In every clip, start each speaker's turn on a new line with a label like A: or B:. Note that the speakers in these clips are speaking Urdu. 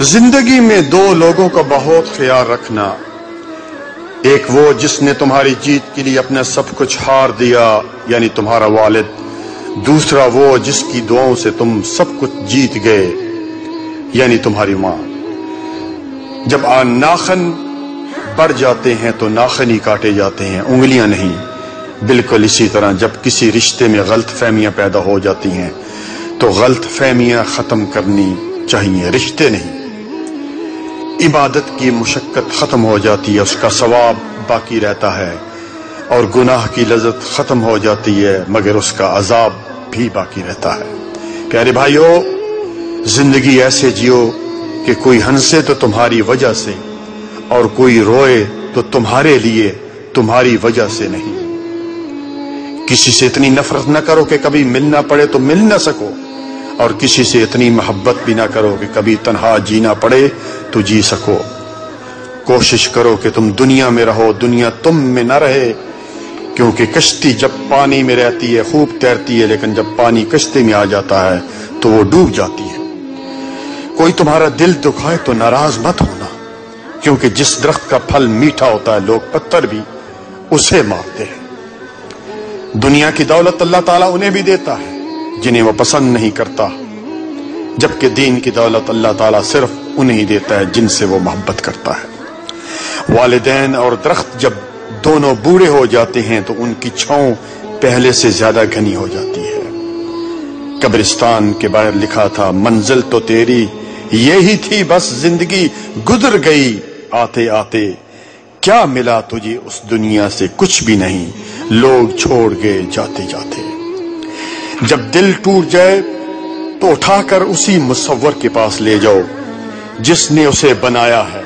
A: زندگی میں دو لوگوں کا بہت خیال رکھنا، ایک وہ جس نے تمہاری جیت کے لیے اپنا سب کچھ ہار دیا یعنی تمہارا والد، دوسرا وہ جس کی دعاؤں سے تم سب کچھ جیت گئے یعنی تمہاری ماں۔ جب ناخن بڑھ جاتے ہیں تو ناخن ہی کاٹے جاتے ہیں، انگلیاں نہیں۔ بالکل اسی طرح جب کسی رشتے میں غلط فہمیاں پیدا ہو جاتی ہیں تو غلط فہمیاں ختم کرنی چاہیے، رشتے نہیں۔ عبادت کی مشقت ختم ہو جاتی ہے، اس کا ثواب باقی رہتا ہے، اور گناہ کی لذت ختم ہو جاتی ہے مگر اس کا عذاب بھی باقی رہتا ہے۔ پیارے بھائیو، زندگی ایسے جیو کہ کوئی ہنسے تو تمہاری وجہ سے اور کوئی روئے تو تمہارے لیے، تمہاری وجہ سے نہیں۔ کسی سے اتنی نفرت نہ کرو کہ کبھی ملنا پڑے تو مل نہ سکو، اور کسی سے اتنی محبت بھی نہ کرو کہ کبھی تنہا جینا پڑے تو جی سکو۔ کوشش کرو کہ تم دنیا میں رہو، دنیا تم میں نہ رہے، کیونکہ کشتی جب پانی میں رہتی ہے خوب تیرتی ہے، لیکن جب پانی کشتی میں آ جاتا ہے تو وہ ڈوب جاتی ہے۔ کوئی تمہارا دل دکھائے تو ناراض مت ہونا، کیونکہ جس درخت کا پھل میٹھا ہوتا ہے لوگ پتھر بھی اسے مارتے ہیں۔ دنیا کی دولت اللہ تعالیٰ انہیں بھی دیتا ہے جنہیں وہ پسند نہیں کرتا، جبکہ دین کی دولت اللہ تعالیٰ صرف انہیں ہی دیتا ہے جن سے وہ محبت کرتا ہے۔ والدین اور درخت جب دونوں بوڑھے ہو جاتے ہیں تو ان کی چھاؤں پہلے سے زیادہ گھنی ہو جاتی ہے۔ قبرستان کے باہر لکھا تھا، منزل تو تیری یہی تھی بس زندگی گزر گئی آتے آتے، کیا ملا تجھے اس دنیا سے؟ کچھ بھی نہیں، لوگ چھوڑ گئے جاتے جاتے۔ جب دل ٹوٹ جائے تو اٹھا کر اسی مصور کے پاس لے جاؤ جس نے اسے بنایا ہے،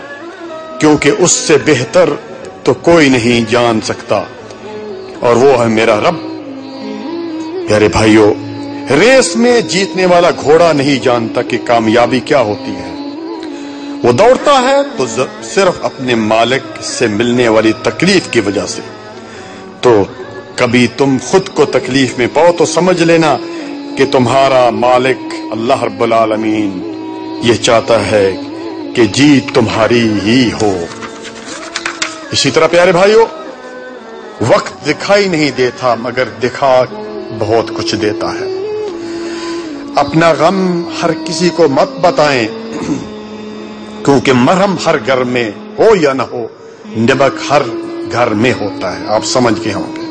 A: کیونکہ اس سے بہتر تو کوئی نہیں جان سکتا، اور وہ ہے میرا رب۔ پیارے بھائیو، ریس میں جیتنے والا گھوڑا نہیں جانتا کہ کامیابی کیا ہوتی ہے۔ وہ دوڑتا ہے تو صرف اپنے مالک سے ملنے والی تکلیف کی وجہ سے۔ تو کبھی تم خود کو تکلیف میں پاؤ تو سمجھ لینا کہ تمہارا مالک اللہ رب العالمین یہ چاہتا ہے کہ جیت تمہاری ہی ہو۔ اسی طرح پیارے بھائیو، وقت دکھائی نہیں دیتا مگر دکھا بہت کچھ دیتا ہے۔ اپنا غم ہر کسی کو مت بتائیں، کیونکہ مرہم ہر گھر میں ہو یا نہ ہو، نمک ہر گھر میں ہوتا ہے۔ آپ سمجھ کے ہوں گے۔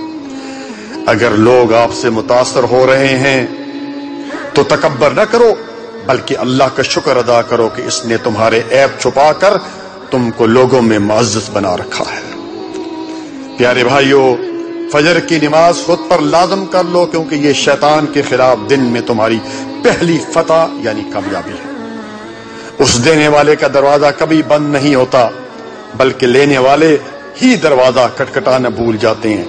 A: اگر لوگ آپ سے متاثر ہو رہے ہیں تو تکبر نہ کرو، بلکہ اللہ کا شکر ادا کرو کہ اس نے تمہارے عیب چھپا کر تم کو لوگوں میں معزز بنا رکھا ہے۔ پیارے بھائیو، فجر کی نماز خود پر لازم کر لو، کیونکہ یہ شیطان کے خلاف دن میں تمہاری پہلی فتح یعنی کامیابی ہے۔ اس دینے والے کا دروازہ کبھی بند نہیں ہوتا، بلکہ لینے والے ہی دروازہ کٹکھٹانا بھول جاتے ہیں۔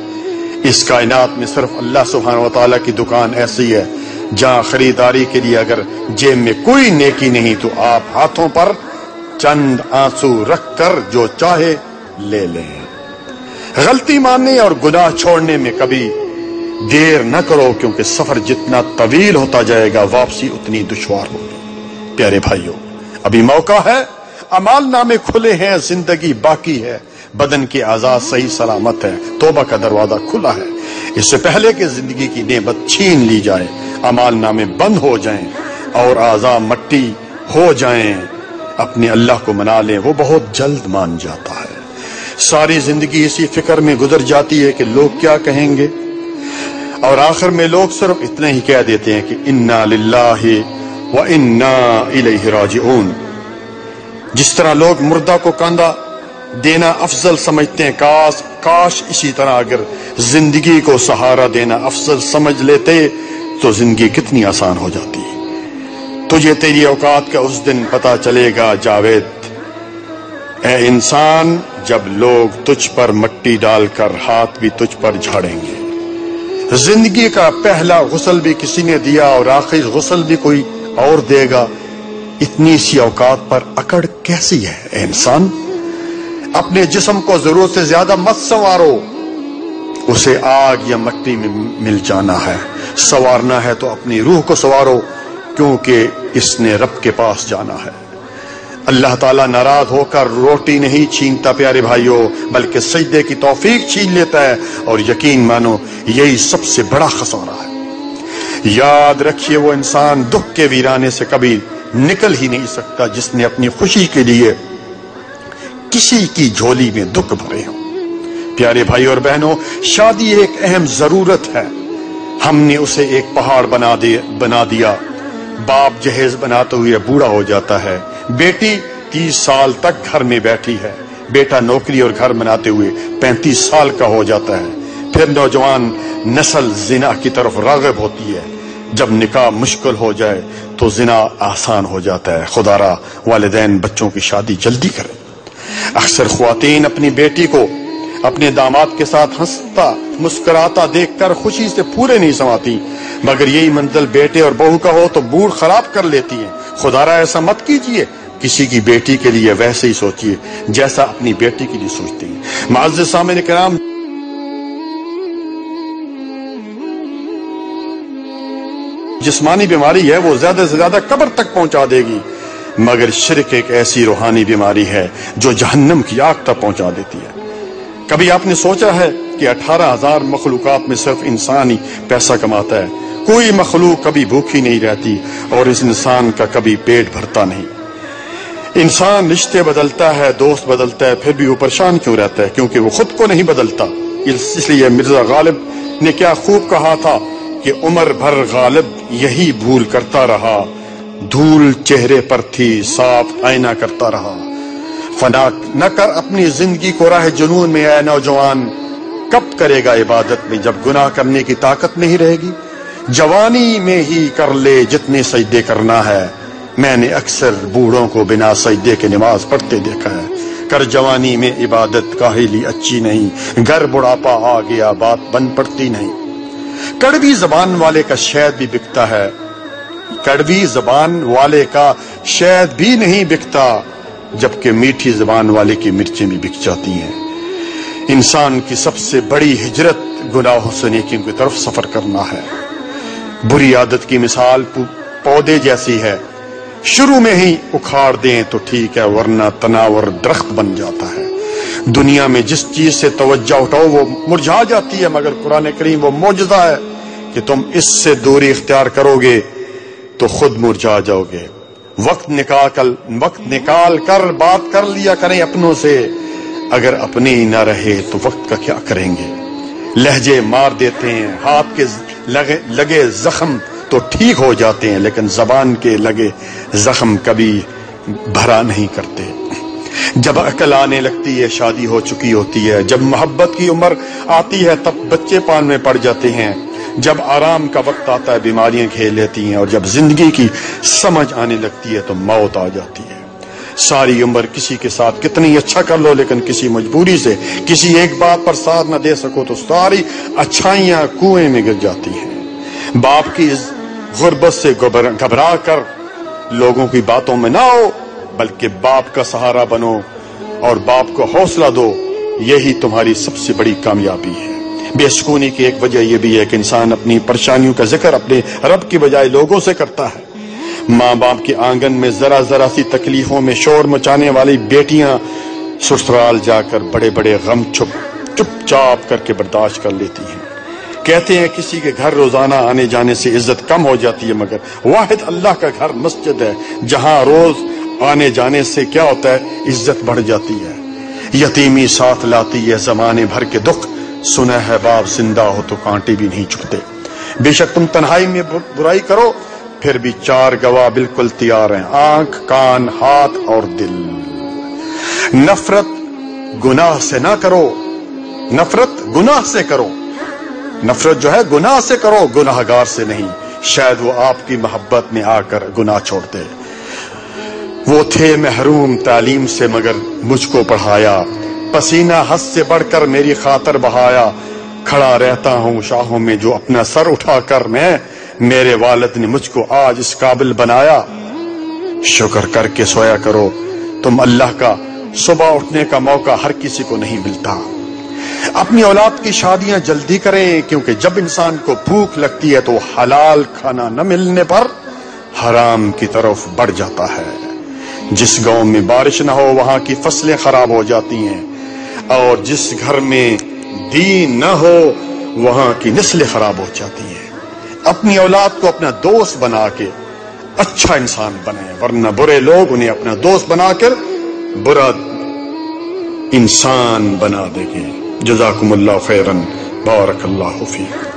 A: اس کائنات میں صرف اللہ سبحانہ و تعالیٰ کی دکان ایسی ہے جہاں خریداری کے لیے اگر جیب میں کوئی نیکی نہیں تو آپ ہاتھوں پر چند آنسو رکھ کر جو چاہے لے لیں۔ غلطی ماننے اور گناہ چھوڑنے میں کبھی دیر نہ کرو، کیونکہ سفر جتنا طویل ہوتا جائے گا واپسی اتنی دشوار ہوگی۔ پیارے بھائیو، ابھی موقع ہے، اعمال نامے کھلے ہیں، زندگی باقی ہے، بدن کے اعضاء صحیح سلامت ہے، توبہ کا دروازہ کھلا ہے۔ اس سے پہلے کہ زندگی کی نعمت چھین لی جائے، اعمال نامے بند ہو جائیں اور اعضاء مٹی ہو جائیں، اپنے اللہ کو منا لیں، وہ بہت جلد مان جاتا ہے۔ ساری زندگی اسی فکر میں گزر جاتی ہے کہ لوگ کیا کہیں گے، اور آخر میں لوگ صرف اتنا ہی کہہ دیتے ہیں کہ انا للہ و انا الیہ راجعون۔ جس طرح لوگ مردہ کو کاندھا دینا افضل سمجھتے ہیں، کاش اسی طرح اگر زندگی کو سہارا دینا افضل سمجھ لیتے تو زندگی کتنی آسان ہو جاتی۔ تجھے تیری اوقات کا اس دن پتا چلے گا جاوید، اے انسان، جب لوگ تجھ پر مٹی ڈال کر ہاتھ بھی تجھ پر جھاڑیں گے۔ زندگی کا پہلا غسل بھی کسی نے دیا اور آخری غسل بھی کوئی اور دے گا۔ اتنی سی اوقات پر اکڑ کیسی ہے اے انسان؟ اپنے جسم کو ضرورت سے زیادہ مت سنوارو، اسے آگ یا مٹی میں مل جانا ہے۔ سنوارنا ہے تو اپنی روح کو سنوارو، کیونکہ اس نے رب کے پاس جانا ہے۔ اللہ تعالیٰ ناراض ہو کر روٹی نہیں چھینتا پیارے بھائیوں، بلکہ سجدے کی توفیق چھین لیتا ہے، اور یقین مانو یہی سب سے بڑا خسارہ ہے۔ یاد رکھیے وہ انسان دکھ کے ویرانے سے کبھی نکل ہی نہیں سکتا جس نے اپنی خوشی کے لیے کسی کی جھولی میں دکھ بھرے ہوں۔ پیارے بھائی اور بہنوں، شادی ایک اہم ضرورت ہے، ہم نے اسے ایک پہاڑ بنا دیا۔ باپ جہیز بناتے ہوئے بوڑھا ہو جاتا ہے، بیٹی 30 سال تک گھر میں بیٹھی ہے، بیٹا نوکری اور گھر بناتے ہوئے 35 سال کا ہو جاتا ہے، پھر نوجوان نسل زنا کی طرف راغب ہوتی ہے۔ جب نکاح مشکل ہو جائے تو زنا آسان ہو جاتا ہے۔ خدا را والدین بچوں کی شادی جلدی کریں۔ اکثر خواتین اپنی بیٹی کو اپنے داماد کے ساتھ ہنستا مسکراتا دیکھ کر خوشی سے پورے نہیں سماتی، مگر یہی منزل بیٹے اور بہو کا ہو تو موڈ خراب کر لیتی ہیں۔ خدا را ایسا مت کیجیے، کسی کی بیٹی کے لیے ویسے ہی سوچیے جیسا اپنی بیٹی کے لیے سوچتے ہیں۔ معزز سامعین کرام، جسمانی بیماری ہے وہ زیادہ سے زیادہ قبر تک پہنچا دے گی، مگر شرک ایک ایسی روحانی بیماری ہے جو جہنم کی آگ تک پہنچا دیتی ہے۔ کبھی آپ نے سوچا ہے کہ 18,000 مخلوقات میں صرف انسان ہی پیسہ کماتا ہے؟ کوئی مخلوق کبھی بھوکی نہیں رہتی اور اس انسان کا کبھی پیٹ بھرتا نہیں۔ انسان رشتے بدلتا ہے، دوست بدلتا ہے، پھر بھی وہ پریشان کیوں رہتا ہے؟ کیونکہ وہ خود کو نہیں بدلتا۔ اس لیے مرزا غالب نے کیا خوب کہا تھا کہ عمر بھر غالب یہی بھول کرتا رہا، دھول چہرے پر تھی صاف آئینہ کرتا رہا۔ فنا نہ کر اپنی زندگی کو راہ جنون میں، اے نوجوان کب کرے گا عبادت میں جب گناہ کرنے کی طاقت نہیں رہے گی؟ جوانی میں ہی کر لے جتنے سجدے کرنا ہے۔ میں نے اکثر بوڑھوں کو بنا سجدے کے نماز پڑھتے دیکھا ہے۔ کر جوانی میں عبادت کاہلی اچھی نہیں، گر بڑھاپا آ گیا بات بن پڑتی نہیں۔ کڑوی زبان والے کا شہد بھی بکتا ہے، کڑوی زبان والے کا شہد بھی نہیں بکتا، جبکہ میٹھی زبان والے کی مرچیں بھی بک جاتی ہیں۔ انسان کی سب سے بڑی ہجرت گناہوں سے نیکیوں کی طرف سفر کرنا ہے۔ بری عادت کی مثال پودے جیسی ہے، شروع میں ہی اکھاڑ دیں تو ٹھیک ہے، ورنہ تناور درخت بن جاتا ہے۔ دنیا میں جس چیز سے توجہ اٹھاؤ وہ مرجھا جاتی ہے، مگر قرآن کریم وہ معجزہ ہے کہ تم اس سے دوری اختیار کرو گے تو خود مرجھا جاؤ گے۔ وقت نکال کر بات کر لیا کریں اپنوں سے، اگر اپنے ہی نہ رہے تو وقت کا کیا کریں گے؟ لہجے مار دیتے ہیں، ہاتھ کے لگے زخم تو ٹھیک ہو جاتے ہیں، لیکن زبان کے لگے زخم کبھی بھرا نہیں کرتے۔ جب عقل آنے لگتی ہے شادی ہو چکی ہوتی ہے، جب محبت کی عمر آتی ہے تب بچے پان میں پڑ جاتے ہیں، جب آرام کا وقت آتا ہے بیماریاں گھیر لیتی ہیں، اور جب زندگی کی سمجھ آنے لگتی ہے تو موت آ جاتی ہے۔ ساری عمر کسی کے ساتھ کتنی اچھا کر لو، لیکن کسی مجبوری سے کسی ایک بات پر ساتھ نہ دے سکو تو ساری اچھائیاں کنویں میں گر جاتی ہیں۔ باپ کی غربت سے گھبرا کر لوگوں کی باتوں میں نہ آؤ، بلکہ باپ کا سہارا بنو اور باپ کو حوصلہ دو، یہی تمہاری سب سے بڑی کامیابی ہے۔ بے سکونی کی ایک وجہ یہ بھی ہے کہ انسان اپنی پریشانیوں کا ذکر اپنے رب کی بجائے لوگوں سے کرتا ہے۔ ماں باپ کے آنگن میں ذرا ذرا سی تکلیفوں میں شور مچانے والی بیٹیاں سسرال جا کر بڑے بڑے غم چپ چاپ کر کے برداشت کر لیتی ہیں۔ کہتے ہیں کسی کے گھر روزانہ آنے جانے سے عزت کم ہو جاتی ہے، مگر واحد اللہ کا گھر مسجد ہے جہاں روز آنے جانے سے کیا ہوتا ہے؟ عزت بڑھ جاتی ہے۔ یتیمی ساتھ لاتی ہے زمانے بھر کے دکھ، سنا ہے باپ زندہ ہو تو کانٹے بھی نہیں چھپتے۔ بے شک تم تنہائی میں برائی کرو پھر بھی 4 گواہ بالکل تیار ہیں، آنکھ، کان، ہاتھ اور دل۔ نفرت گناہ سے نہ کرو، نفرت گناہ سے کرو، نفرت جو ہے گناہ سے کرو، گناہگار سے نہیں، شاید وہ آپ کی محبت میں آ کر گناہ چھوڑ دے۔ وہ تھے محروم تعلیم سے مگر مجھ کو پڑھایا، پسینہ حد سے بڑھ کر میری خاطر بہایا، کھڑا رہتا ہوں شاہوں میں جو اپنا سر اٹھا کر میں، میرے والد نے مجھ کو آج اس قابل بنایا۔ شکر کر کے سویا کرو، تم اللہ کا صبح اٹھنے کا موقع ہر کسی کو نہیں ملتا۔ اپنی اولاد کی شادیاں جلدی کریں، کیونکہ جب انسان کو بھوک لگتی ہے تو حلال کھانا نہ ملنے پر حرام کی طرف بڑھ جاتا ہے۔ جس گاؤں میں بارش نہ ہو وہاں کی فصلیں خراب ہو جاتی ہیں، اور جس گھر میں دین نہ ہو وہاں کی نسلیں خراب ہو جاتی ہیں۔ اپنی اولاد کو اپنا دوست بنا کے اچھا انسان بنائیں، ورنہ برے لوگ انہیں اپنا دوست بنا کر برا انسان بنا دیں گے۔ جزاکم اللہ خیرا، بارک اللہ فیکم۔